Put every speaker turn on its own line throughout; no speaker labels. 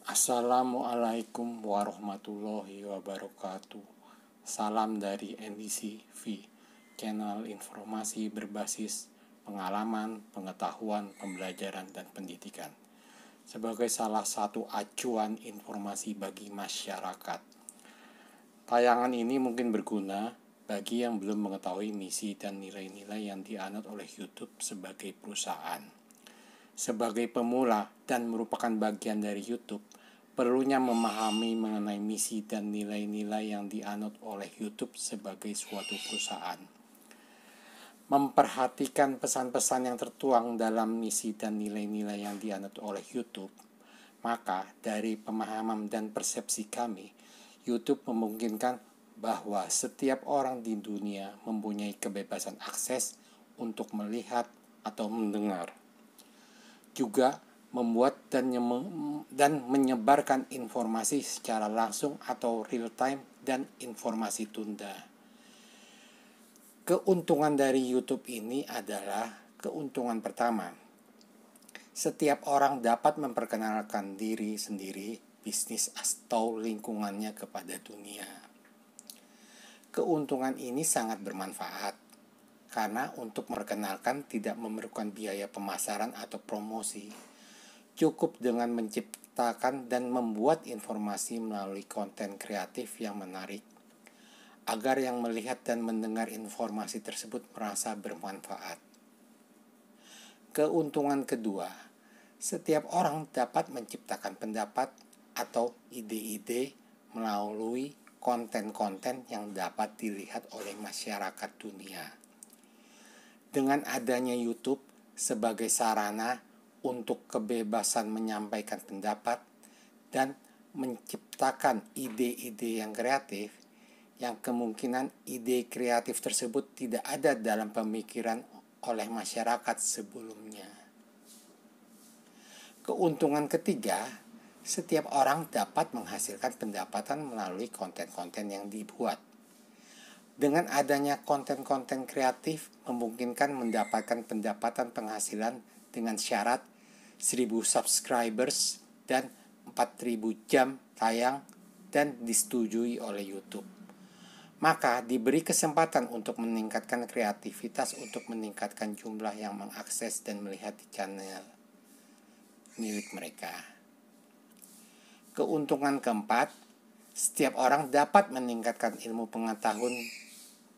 Assalamualaikum warahmatullahi wabarakatuh. Salam dari NDC-V, channel informasi berbasis pengalaman, pengetahuan, pembelajaran, dan pendidikan, sebagai salah satu acuan informasi bagi masyarakat. Tayangan ini mungkin berguna bagi yang belum mengetahui misi dan nilai-nilai yang dianut oleh YouTube sebagai perusahaan. Sebagai pemula dan merupakan bagian dari YouTube, perlunya memahami mengenai misi dan nilai-nilai yang dianut oleh YouTube sebagai suatu perusahaan. Memperhatikan pesan-pesan yang tertuang dalam misi dan nilai-nilai yang dianut oleh YouTube, maka dari pemahaman dan persepsi kami, YouTube memungkinkan bahwa setiap orang di dunia mempunyai kebebasan akses untuk melihat atau mendengar. Juga membuat dan menyebarkan informasi secara langsung atau real time dan informasi tunda. Keuntungan dari YouTube ini adalah keuntungan pertama. Setiap orang dapat memperkenalkan diri sendiri, bisnis atau lingkungannya kepada dunia. Keuntungan ini sangat bermanfaat karena untuk memperkenalkan tidak memerlukan biaya pemasaran atau promosi. Cukup dengan menciptakan dan membuat informasi melalui konten kreatif yang menarik, agar yang melihat dan mendengar informasi tersebut merasa bermanfaat. Keuntungan kedua, setiap orang dapat menciptakan pendapat atau ide-ide melalui konten-konten yang dapat dilihat oleh masyarakat dunia. Dengan adanya YouTube sebagai sarana untuk kebebasan menyampaikan pendapat dan menciptakan ide-ide yang kreatif, yang kemungkinan ide kreatif tersebut tidak ada dalam pemikiran oleh masyarakat sebelumnya. Keuntungan ketiga, setiap orang dapat menghasilkan pendapatan melalui konten-konten yang dibuat. Dengan adanya konten-konten kreatif memungkinkan mendapatkan pendapatan penghasilan dengan syarat 1.000 subscribers dan 4.000 jam tayang dan disetujui oleh YouTube. Maka diberi kesempatan untuk meningkatkan kreativitas untuk meningkatkan jumlah yang mengakses dan melihat di channel milik mereka. Keuntungan keempat, setiap orang dapat meningkatkan ilmu pengetahuan,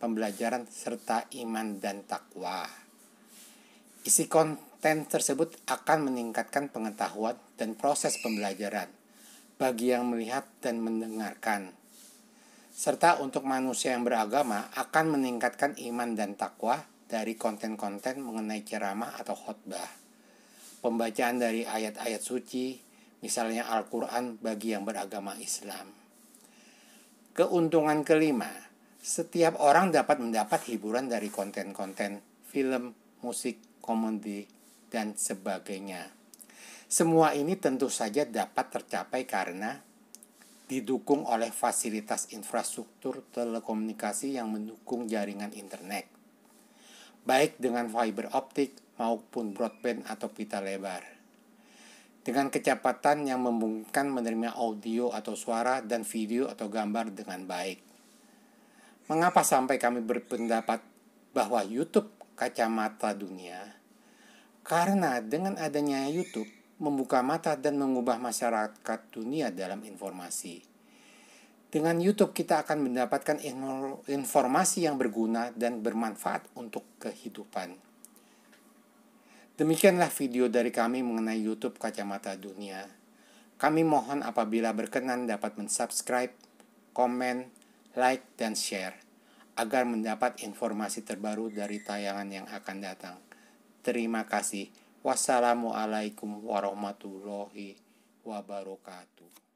pembelajaran, serta iman dan takwa. Isi konten tersebut akan meningkatkan pengetahuan dan proses pembelajaran bagi yang melihat dan mendengarkan. Serta untuk manusia yang beragama akan meningkatkan iman dan takwa dari konten-konten mengenai ceramah atau khotbah. Pembacaan dari ayat-ayat suci, misalnya Al-Quran bagi yang beragama Islam. Keuntungan kelima, setiap orang dapat mendapat hiburan dari konten-konten film, musik, komedi, dan sebagainya. Semua ini tentu saja dapat tercapai karena didukung oleh fasilitas infrastruktur telekomunikasi yang mendukung jaringan internet, baik dengan fiber optik maupun broadband atau pita lebar, dengan kecepatan yang memungkinkan menerima audio atau suara dan video atau gambar dengan baik. Mengapa sampai kami berpendapat bahwa YouTube kacamata dunia? Karena dengan adanya YouTube membuka mata dan mengubah masyarakat dunia dalam informasi. Dengan YouTube kita akan mendapatkan informasi yang berguna dan bermanfaat untuk kehidupan. Demikianlah video dari kami mengenai YouTube Kacamata Dunia. Kami mohon apabila berkenan dapat mensubscribe, komen, like, dan share agar mendapat informasi terbaru dari tayangan yang akan datang. Terima kasih. Wassalamualaikum warahmatullahi wabarakatuh.